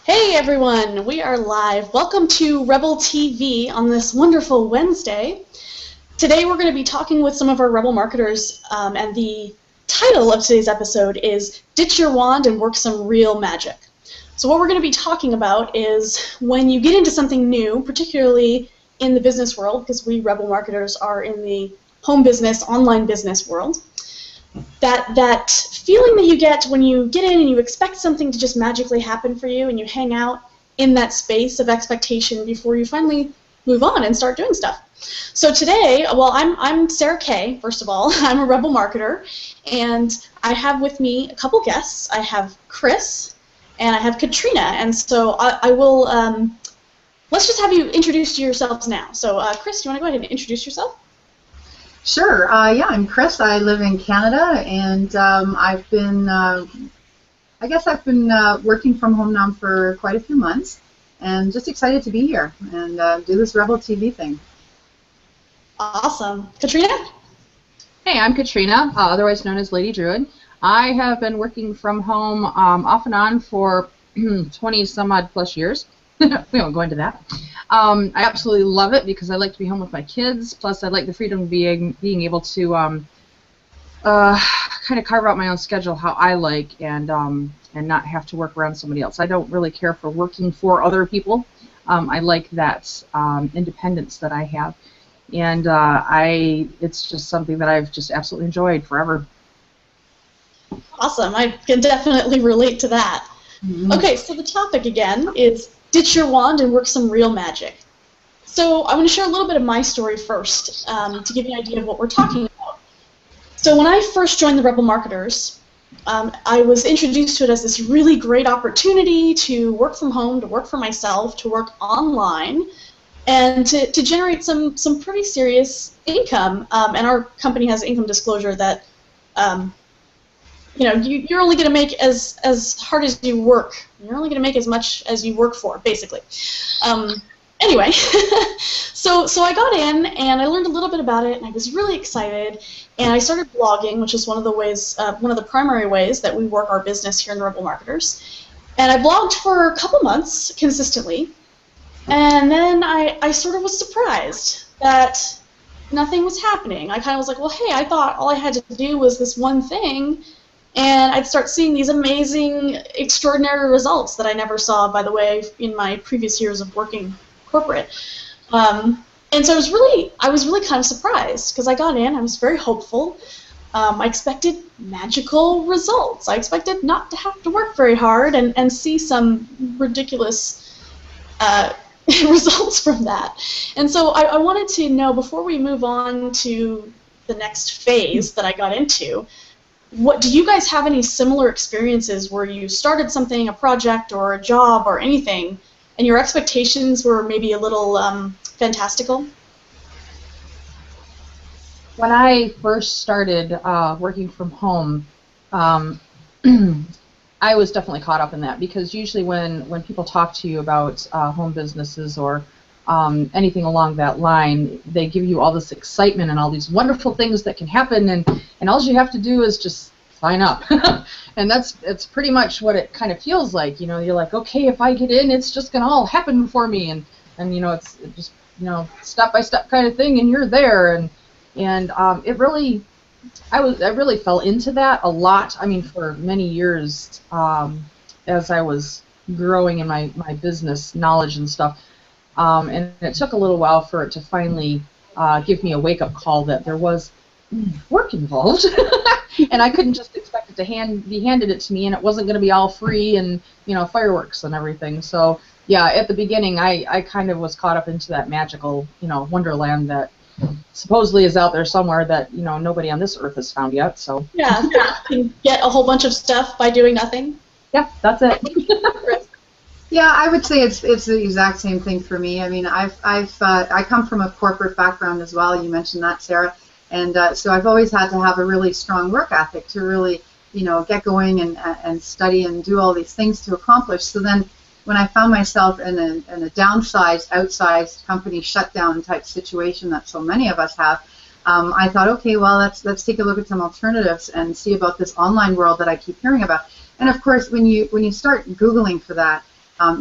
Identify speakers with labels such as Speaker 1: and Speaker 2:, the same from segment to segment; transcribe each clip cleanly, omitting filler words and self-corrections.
Speaker 1: Hey everyone, we are live. Welcome to Rebel TV on this wonderful Wednesday. Today we're going to be talking with some of our Rebel marketers, and the title of today's episode is Ditch Your Wand and Work Some Real Magic. So what we're going to be talking about is when you get into something new, particularly in the business world, because we Rebel marketers are in the home business, online business world, that feeling that you get when you get in and you expect something to just magically happen for you and you hang out in that space of expectation before you finally move on and start doing stuff. So today, well, I'm Sarah Kay, first of all. I'm a Rebel marketer, and I have with me a couple guests. I have Chris and I have Katrina, and so I will, let's just have you introduce yourselves now. So Chris, do you want to go ahead and introduce yourself?
Speaker 2: Sure. Yeah, I'm Chris. I live in Canada, and I've been, working from home now for quite a few months, and just excited to be here and do this Rebel TV thing.
Speaker 1: Awesome. Katrina?
Speaker 3: Hey, I'm Katrina, otherwise known as Lady Druid. I have been working from home off and on for 20 some odd plus years. We won't go into that. I absolutely love it because I like to be home with my kids. Plus, I like the freedom of being able to kind of carve out my own schedule how I like, and not have to work around somebody else. I don't really care for working for other people. I like that independence that I have, and it's just something that I've just absolutely enjoyed forever.
Speaker 1: Awesome. I can definitely relate to that. Mm-hmm. Okay, so the topic again is ditch your wand and work some real magic. So I want to share a little bit of my story first to give you an idea of what we're talking about. So when I first joined the Rebel Marketers, I was introduced to it as this really great opportunity to work from home, to work for myself, to work online, and to generate some pretty serious income. And our company has income disclosure that you're only going to make as hard as you work. You're only going to make as much as you work for, basically. Anyway, so I got in and I learned a little bit about it, and I was really excited. And I started blogging, which is one of the primary ways that we work our business here in Rebel Marketers. And I blogged for a couple months consistently, and then I sort of was surprised that nothing was happening. I kind of was like, well, hey, I thought all I had to do was this one thing, and I'd start seeing these amazing, extraordinary results that I never saw, by the way, in my previous years of working corporate. And so I was really kind of surprised, because I got in, I was very hopeful. I expected magical results. I expected not to have to work very hard and see some ridiculous results from that. And so I wanted to know, before we move on to the next phase that I got into, do you guys have any similar experiences where you started something, a project or a job or anything, and your expectations were maybe a little fantastical?
Speaker 3: When I first started working from home, I was definitely caught up in that, because usually when people talk to you about home businesses or anything along that line, they give you all this excitement and all these wonderful things that can happen, and all you have to do is just sign up. And it's pretty much what it kind of feels like. You know, you're like, okay, if I get in, it's just gonna all happen for me, and it's just step-by-step kind of thing, and you're there, and it really, I really fell into that a lot. I mean, for many years, as I was growing in my business knowledge and stuff. And it took a little while for it to finally give me a wake-up call that there was work involved, and I couldn't just expect it to be handed it to me, and it wasn't going to be all free and fireworks and everything. So yeah, at the beginning, I kind of was caught up into that magical wonderland that supposedly is out there somewhere that nobody on this earth has found yet. So
Speaker 1: yeah, you can get a whole bunch of stuff by doing nothing.
Speaker 3: Yeah, that's it.
Speaker 2: Yeah, I would say it's the exact same thing for me. I mean, I come from a corporate background as well. You mentioned that, Sarah, and so I've always had to have a really strong work ethic to really get going and study and do all these things to accomplish. So then, when I found myself in a downsized, outsized company shutdown type situation that so many of us have, I thought, okay, well, let's take a look at some alternatives and see about this online world that I keep hearing about. And of course, when you start Googling for that,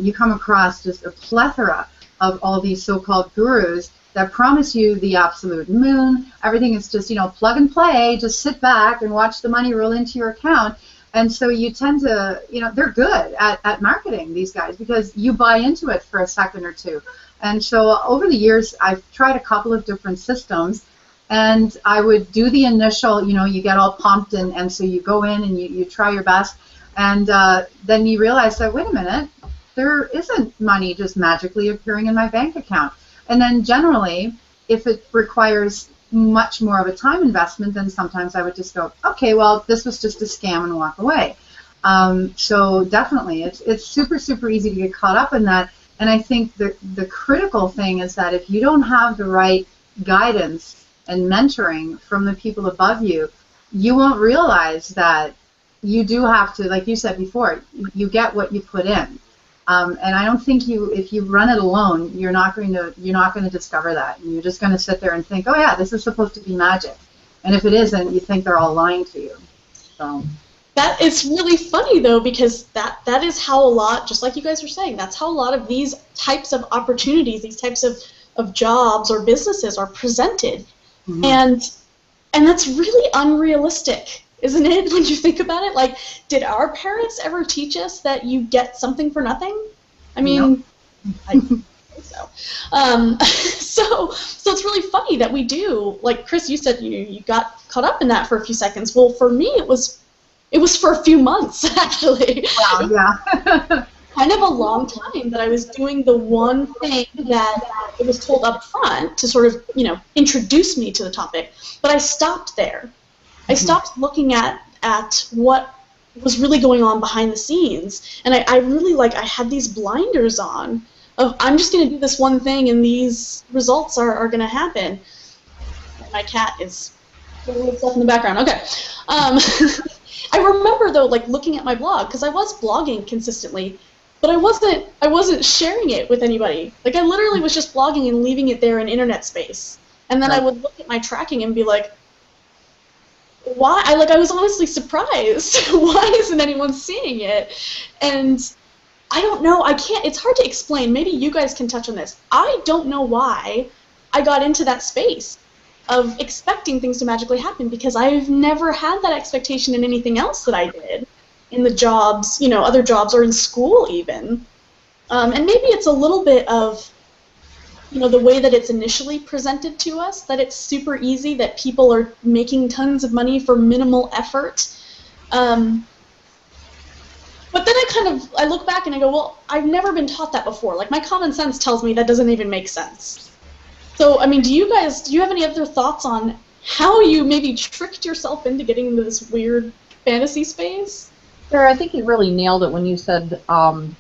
Speaker 2: you come across just a plethora of all these so-called gurus that promise you the absolute moon. Everything is just, plug and play, just sit back and watch the money roll into your account. And so you tend to, they're good at marketing, these guys, because you buy into it for a second or two. And so over the years, I've tried a couple of different systems, and I would do the initial, you get all pumped, and so you go in and you try your best, and then you realize that, wait a minute, there isn't money just magically appearing in my bank account. And then generally, if it requires much more of a time investment, then sometimes I would just go, okay, well, this was just a scam, and walk away. So definitely, it's super, super easy to get caught up in that. And I think the critical thing is that if you don't have the right guidance and mentoring from the people above you, you won't realize that you do have to, like you said before, you get what you put in. And I don't think if you run it alone, you're not going to discover that. And you're just going to sit there and think, oh yeah, this is supposed to be magic. And if it isn't, you think they're all lying to you. So
Speaker 1: that is really funny though, because that is how a lot, just like you guys were saying, that's how a lot of these types of opportunities, these types of jobs or businesses are presented. Mm-hmm. And that's really unrealistic. Isn't it, when you think about it? Like, did our parents ever teach us that you get something for nothing? I mean, nope. I think so. So it's really funny that we do. Like, Chris, you said you got caught up in that for a few seconds. Well, for me, it was for a few months, actually.
Speaker 2: Wow, yeah.
Speaker 1: Kind of a long time that I was doing the one thing that it was told up front to sort of, introduce me to the topic. But I stopped there. I stopped looking at what was really going on behind the scenes, and I really, I had these blinders on of, I'm just going to do this one thing and these results are going to happen. My cat is doing stuff in the background. Okay. I remember, though, looking at my blog, because I was blogging consistently, but I wasn't sharing it with anybody. I literally was just blogging and leaving it there in internet space. And then I would look at my tracking and be like, why? I was honestly surprised. Why isn't anyone seeing it? And I don't know. It's hard to explain. Maybe you guys can touch on this. I don't know why I got into that space of expecting things to magically happen, because I've never had that expectation in anything else that I did, in the jobs, other jobs, or in school even. And maybe it's a little bit of, the way that it's initially presented to us, that it's super easy, that people are making tons of money for minimal effort. But then I look back and I go, well, I've never been taught that before. My common sense tells me that doesn't even make sense. So, I mean, do you have any other thoughts on how you maybe tricked yourself into getting into this weird fantasy space?
Speaker 3: Sarah, I think you really nailed it when you said, when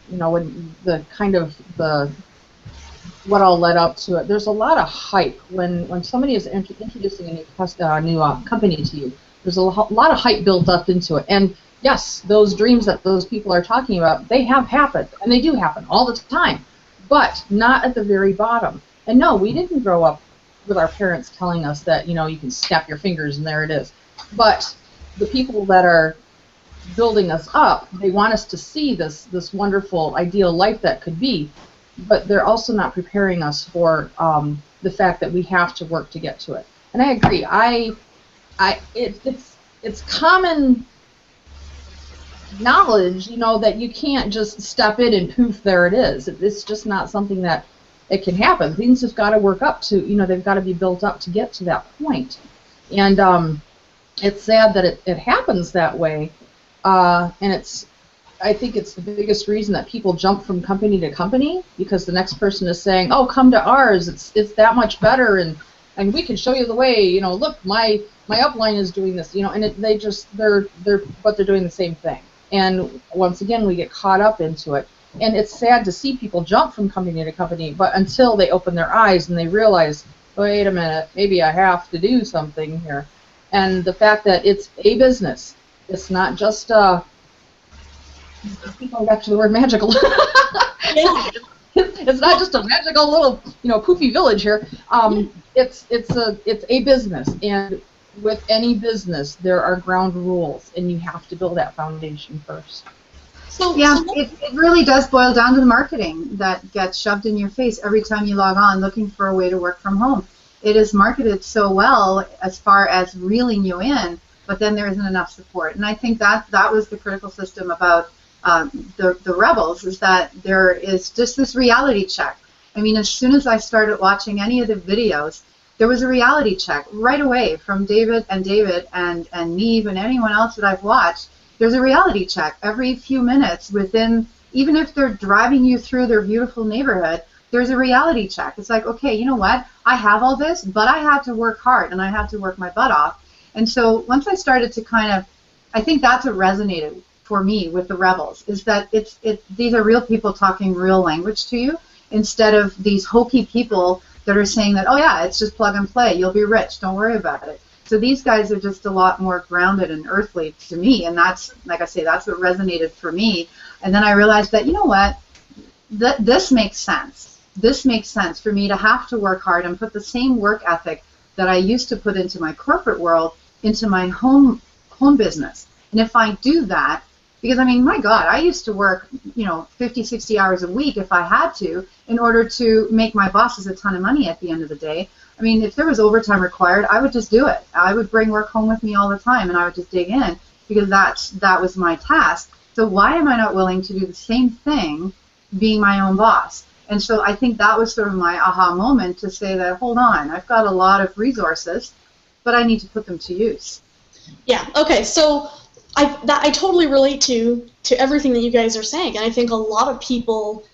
Speaker 3: what all led up to it. There's a lot of hype when somebody is introducing a new company to you. There's a lot of hype built up into it. And yes, those dreams that those people are talking about, they have happened, and they do happen all the time, but not at the very bottom. And no, we didn't grow up with our parents telling us that, you can snap your fingers and there it is. But the people that are building us up, they want us to see this wonderful, ideal life that could be, but they're also not preparing us for the fact that we have to work to get to it. And I agree. It's common knowledge, that you can't just step in and poof, there it is. It's just not something that it can happen. Things have got to work up to, they've got to be built up to get to that point. And it's sad that it happens that way. And I think it's the biggest reason that people jump from company to company, because the next person is saying, oh, come to ours, it's that much better, and we can show you the way, look, my upline is doing this, and they're doing the same thing. And once again, we get caught up into it. And it's sad to see people jump from company to company, but until they open their eyes and they realize, wait a minute, maybe I have to do something here. And the fact that it's a business, it's not just keep going back to the word magical.
Speaker 1: Yeah.
Speaker 3: It's not just a magical little, poofy village here. It's a business, and with any business, there are ground rules, and you have to build that foundation first.
Speaker 2: Yeah, it really does boil down to the marketing that gets shoved in your face every time you log on looking for a way to work from home. It is marketed so well as far as reeling you in, but then there isn't enough support. And I think that was the critical system about the Rebels, is that there is just this reality check. I mean, as soon as I started watching any of the videos, there was a reality check right away from David and Neve and anyone else that I've watched. There's a reality check every few minutes within, even if they're driving you through their beautiful neighborhood, there's a reality check. It's like, okay, you know what? I have all this, but I had to work hard and I had to work my butt off. And so once I started to I think that's what resonated for me with the Rebels, is that these are real people talking real language to you, instead of these hokey people that are saying that, oh yeah, it's just plug and play, you'll be rich, don't worry about it. So these guys are just a lot more grounded and earthly to me, and that's, like I say, that's what resonated for me. And then I realized that, you know what, this makes sense. This makes sense for me to have to work hard and put the same work ethic that I used to put into my corporate world into my home business. And if I do that, because I mean, my God, I used to work, 50, 60 hours a week if I had to, in order to make my bosses a ton of money at the end of the day. I mean, if there was overtime required, I would just do it. I would bring work home with me all the time, and I would just dig in, because that was my task. So why am I not willing to do the same thing being my own boss? And so I think that was sort of my aha moment to say that, hold on, I've got a lot of resources, but I need to put them to use.
Speaker 1: Yeah, okay, so I totally relate to everything that you guys are saying, and I think a lot of people,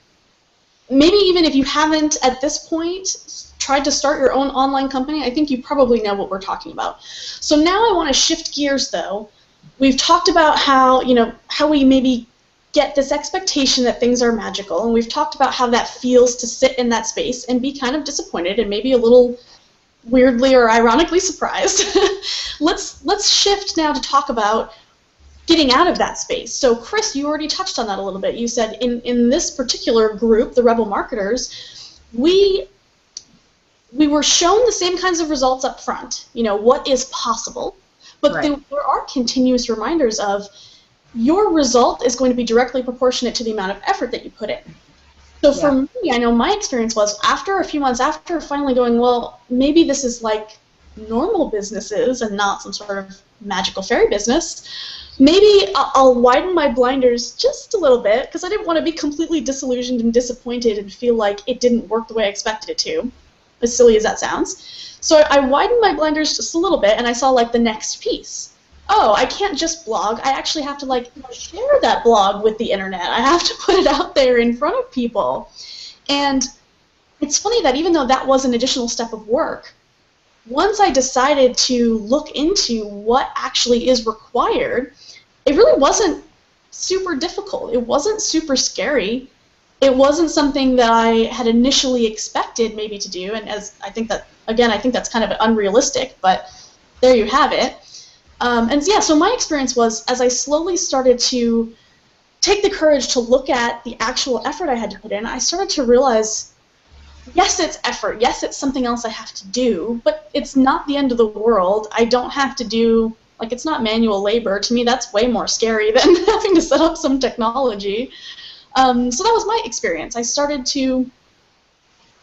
Speaker 1: maybe even if you haven't at this point tried to start your own online company, I think you probably know what we're talking about. So now I want to shift gears, though. We've talked about how we maybe get this expectation that things are magical, and we've talked about how that feels to sit in that space and be kind of disappointed and maybe a little weirdly or ironically surprised. Let's shift now to talk about getting out of that space. So Chris, you already touched on that a little bit. You said in this particular group, the Rebel Marketers, we were shown the same kinds of results up front, what is possible, but
Speaker 2: right.
Speaker 1: There are continuous reminders of your result is going to be directly proportionate to the amount of effort that you put in. So for me, I know my experience was after a few months after finally going, well, maybe this is like normal businesses and not some sort of magical fairy business, maybe I'll widen my blinders just a little bit, because I didn't want to be completely disillusioned and disappointed and feel like it didn't work the way I expected it to, as silly as that sounds. So I widened my blinders just a little bit, and I saw like the next piece. Oh, I can't just blog. I actually have to share that blog with the internet. I have to put it out there in front of people. And it's funny that even though that was an additional step of work, once I decided to look into what actually is required, it really wasn't super difficult. It wasn't super scary. It wasn't something that I had initially expected maybe to do, and I think that's kind of unrealistic, but there you have it. And yeah, so my experience was, as I slowly started to take the courage to look at the actual effort I had to put in, I started to realize, yes, it's effort. Yes, it's something else I have to do, but it's not the end of the world. I don't have to do, it's not manual labor. To me, that's way more scary than having to set up some technology. So that was my experience. I started to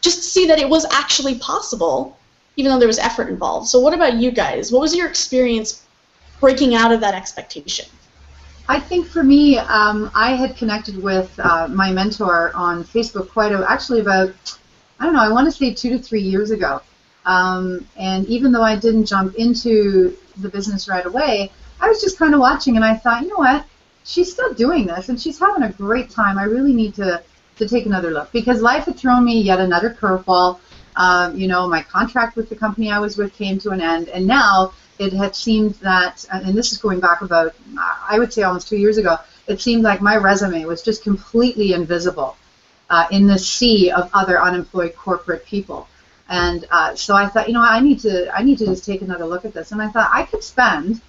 Speaker 1: just see that it was actually possible, even though there was effort involved. So what about you guys? What was your experience breaking out of that expectation?
Speaker 2: I think for me, I had connected with my mentor on Facebook actually about, I don't know, I want to say 2 to 3 years ago. And even though I didn't jump into the business right away, I was just kind of watching, and I thought, you know what, she's still doing this, and she's having a great time. I really need to take another look, because life had thrown me yet another curveball. My contract with the company I was with came to an end, and now it had seemed that, and this is going back about, I would say almost 2 years ago, it seemed like my resume was just completely invisible in the sea of other unemployed corporate people. And so I thought, I need to just take another look at this. And I thought I could spend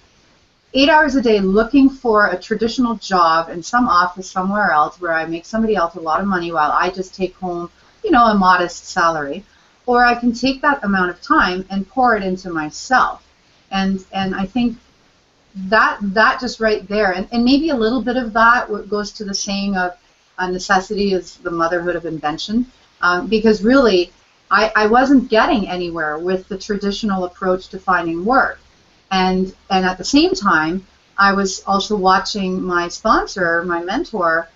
Speaker 2: 8 hours a day looking for a traditional job in some office somewhere else where I make somebody else a lot of money while I just take home, a modest salary. Or I can take that amount of time and pour it into myself. And I think that just right there, and maybe a little bit of that goes to the saying of necessity is the motherhood of invention, because really I wasn't getting anywhere with the traditional approach to finding work, and at the same time I was also watching my sponsor, my mentor,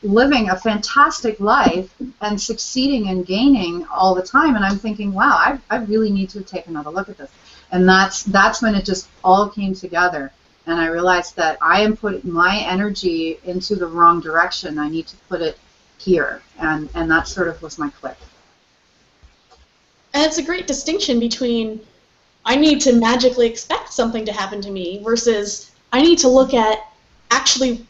Speaker 2: living a fantastic life and succeeding and gaining all the time, and I'm thinking, wow, I really need to take another look at this. And that's when it just all came together, and I realized that I am putting my energy into the wrong direction. I need to put it here, and that sort of was my click.
Speaker 1: And it's a great distinction between I need to magically expect something to happen to me versus I need to look at actually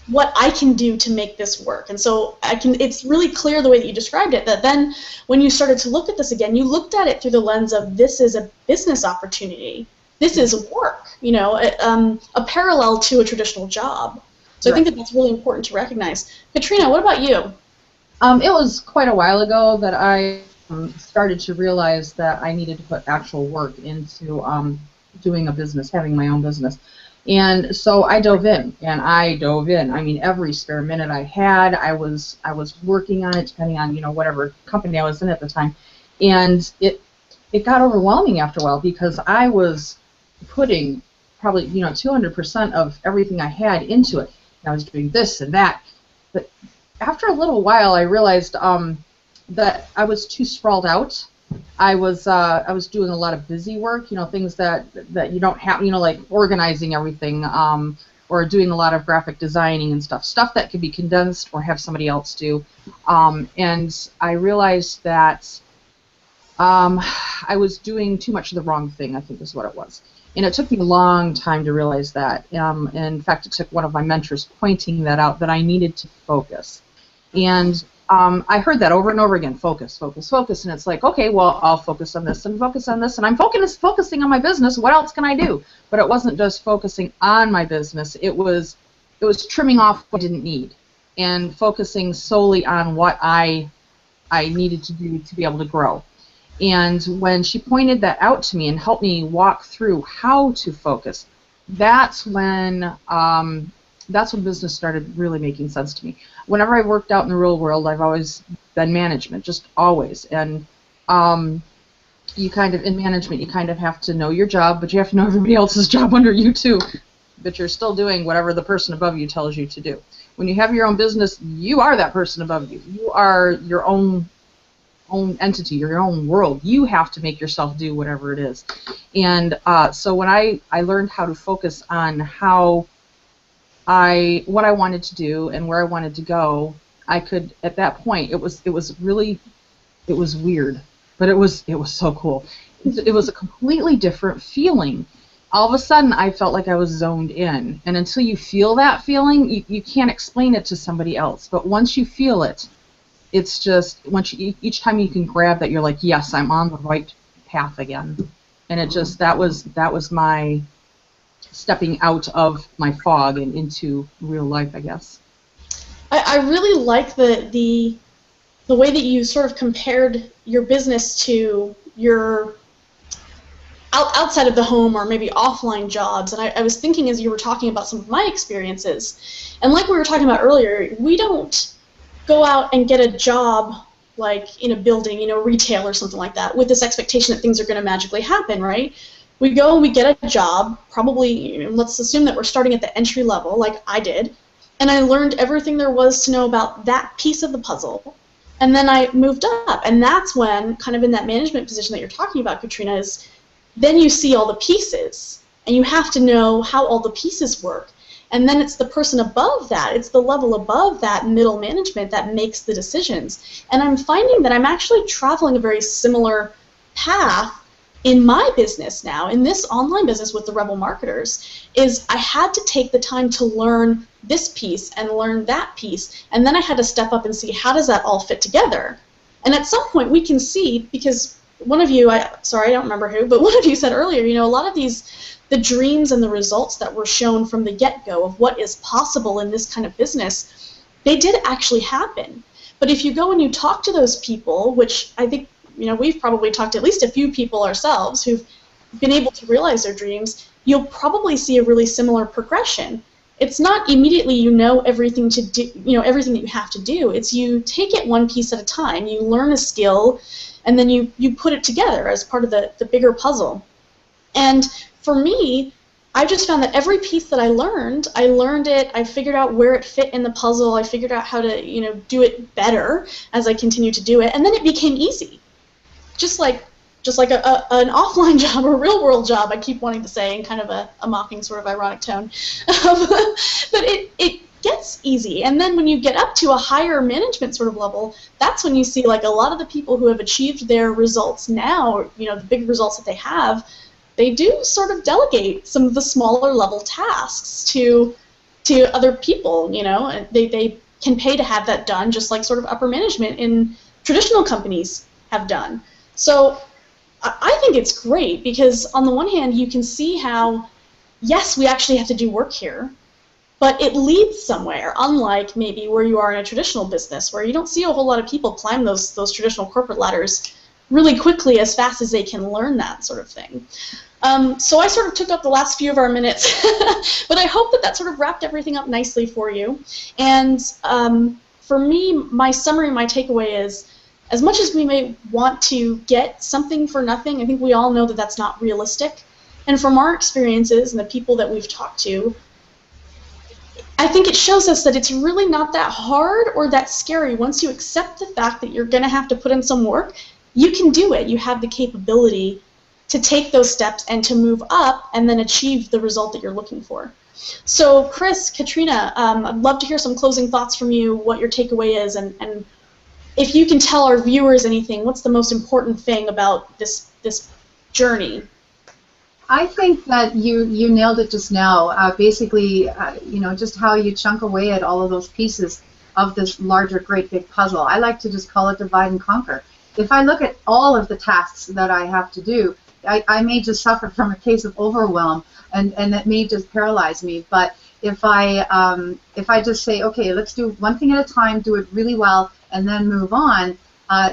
Speaker 1: what I can do to make this work. And so it's really clear the way that you described it, that then when you started to look at this again, you looked at it through the lens of this is a business opportunity. This is work, a parallel to a traditional job. So right. I think that's really important to recognize. Katrina, what about you?
Speaker 3: It was quite a while ago that I started to realize that I needed to put actual work into doing a business, having my own business. And so I dove in. I mean, every spare minute I had, I was working on it, depending on whatever company I was in at the time. And it got overwhelming after a while because I was putting probably 200% of everything I had into it. And I was doing this and that. But after a little while, I realized that I was too sprawled out. I was doing a lot of busy work, things that you don't have, like organizing everything, or doing a lot of graphic designing and stuff that could be condensed or have somebody else do. And I realized that I was doing too much of the wrong thing, I think is what it was. And it took me a long time to realize that. And in fact, it took one of my mentors pointing that out, that I needed to focus. And I heard that over and over again, focus, focus, focus, and it's like, okay, well, I'll focus on this and focus on this, and I'm focusing on my business. What else can I do? But it wasn't just focusing on my business. It was trimming off what I didn't need and focusing solely on what I needed to do to be able to grow. And when she pointed that out to me and helped me walk through how to focus, that's when business started really making sense to me. Whenever I worked out in the real world, I've always been management, just always. And you kind of, in management, you kind of have to know your job, but you have to know everybody else's job under you too. But you're still doing whatever the person above you tells you to do. When you have your own business, you are that person above you. You are your own entity, your own world. You have to make yourself do whatever it is. And so when I learned how to focus on what I wanted to do and where I wanted to go, I could, at that point, it was weird, but it was so cool. It was a completely different feeling. All of a sudden, I felt like I was zoned in, and until you feel that feeling, you can't explain it to somebody else. But once you feel it, it's just each time you can grab that, you're like, yes, I'm on the right path again. And it just that was my stepping out of my fog and into real life, I guess.
Speaker 1: I really like the way that you sort of compared your business to your outside of the home or maybe offline jobs. And I was thinking as you were talking about some of my experiences, and like we were talking about earlier, we don't go out and get a job like in a building, retail or something like that, with this expectation that things are going to magically happen, right? We go and we get a job, probably, let's assume that we're starting at the entry level, like I did, and I learned everything there was to know about that piece of the puzzle, and then I moved up, and that's when, kind of in that management position that you're talking about, Katrina, is then you see all the pieces, and you have to know how all the pieces work, and then it's the person above that, it's the level above that middle management that makes the decisions, and I'm finding that I'm actually traveling a very similar path in my business now, in this online business with the Rebel Marketers, is I had to take the time to learn this piece and learn that piece, and then I had to step up and see how does that all fit together. And at some point we can see, because one of you, sorry, I don't remember who, but one of you said earlier, a lot of the dreams and the results that were shown from the get-go of what is possible in this kind of business, they did actually happen. But if you go and you talk to those people, which I think we've probably talked to at least a few people ourselves who've been able to realize their dreams, you'll probably see a really similar progression. It's not immediately you know everything to do, everything that you have to do. It's you take it one piece at a time. You learn a skill, and then you put it together as part of the bigger puzzle. And for me, I just found that every piece that I learned it, I figured out where it fit in the puzzle, I figured out how to, do it better as I continued to do it, and then it became easy. Just like an offline job or real world job, I keep wanting to say in kind of a mocking sort of ironic tone. But it gets easy, and then when you get up to a higher management sort of level, that's when you see like a lot of the people who have achieved their results now, the big results that they have, they do sort of delegate some of the smaller level tasks to other people, and they can pay to have that done, just like sort of upper management in traditional companies have done. So I think it's great because on the one hand, you can see how, yes, we actually have to do work here, but it leads somewhere, unlike maybe where you are in a traditional business, where you don't see a whole lot of people climb those traditional corporate ladders really quickly as fast as they can learn that sort of thing. So I sort of took up the last few of our minutes, but I hope that sort of wrapped everything up nicely for you. And for me, my summary, my takeaway is, as much as we may want to get something for nothing, I think we all know that that's not realistic. And from our experiences and the people that we've talked to, I think it shows us that it's really not that hard or that scary. Once you accept the fact that you're going to have to put in some work, you can do it. You have the capability to take those steps and to move up and then achieve the result that you're looking for. So Chris, Katrina, I'd love to hear some closing thoughts from you, what your takeaway is, and if you can tell our viewers anything, what's the most important thing about this journey?
Speaker 2: I think that you nailed it just now. Basically, just how you chunk away at all of those pieces of this larger, great big puzzle. I like to just call it divide and conquer. If I look at all of the tasks that I have to do, I may just suffer from a case of overwhelm, and that may just paralyze me. But if I just say, okay, let's do one thing at a time, do it really well, and then move on,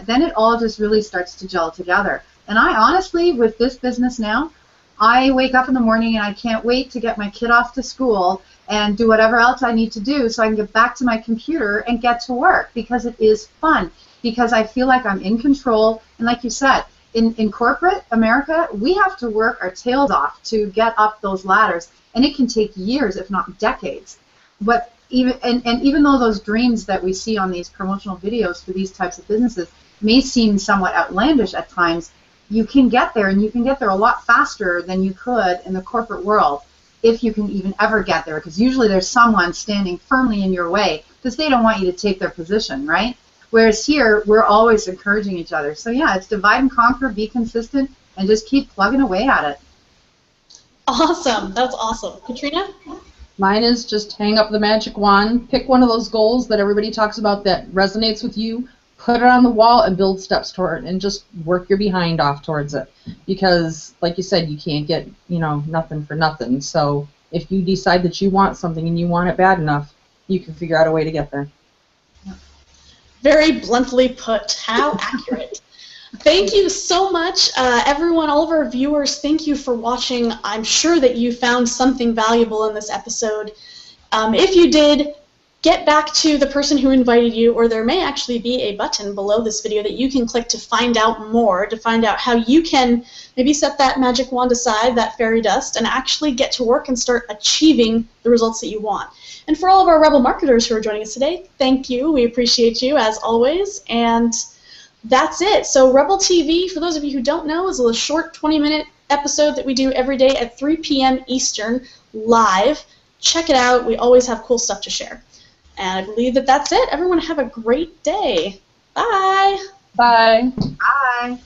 Speaker 2: then it all just really starts to gel together. And I honestly, with this business now, I wake up in the morning and I can't wait to get my kid off to school and do whatever else I need to do so I can get back to my computer and get to work, because it is fun, because I feel like I'm in control. And like you said, in corporate America, we have to work our tails off to get up those ladders, and it can take years, if not decades. But even though those dreams that we see on these promotional videos for these types of businesses may seem somewhat outlandish at times, you can get there, and you can get there a lot faster than you could in the corporate world, if you can even ever get there, because usually there's someone standing firmly in your way because they don't want you to take their position, right? Whereas here, we're always encouraging each other. So yeah, it's divide and conquer, be consistent, and just keep plugging away at it.
Speaker 1: Awesome. That's awesome. Katrina?
Speaker 3: Mine is just hang up the magic wand, pick one of those goals that everybody talks about that resonates with you, put it on the wall, and build steps toward it, and just work your behind off towards it. Because, like you said, you can't get, nothing for nothing. So if you decide that you want something and you want it bad enough, you can figure out a way to get there.
Speaker 1: Very bluntly put. How accurate. Thank you so much, everyone, all of our viewers. Thank you for watching. I'm sure that you found something valuable in this episode. If you did, get back to the person who invited you, or there may actually be a button below this video that you can click to find out more, to find out how you can maybe set that magic wand aside, that fairy dust, and actually get to work and start achieving the results that you want. And for all of our Rebel marketers who are joining us today, thank you. We appreciate you, as always. And that's it. So Rebel TV, for those of you who don't know, is a short 20-minute episode that we do every day at 3 p.m. Eastern, live. Check it out. We always have cool stuff to share. And I believe that that's it. Everyone have a great day. Bye.
Speaker 3: Bye.
Speaker 2: Bye.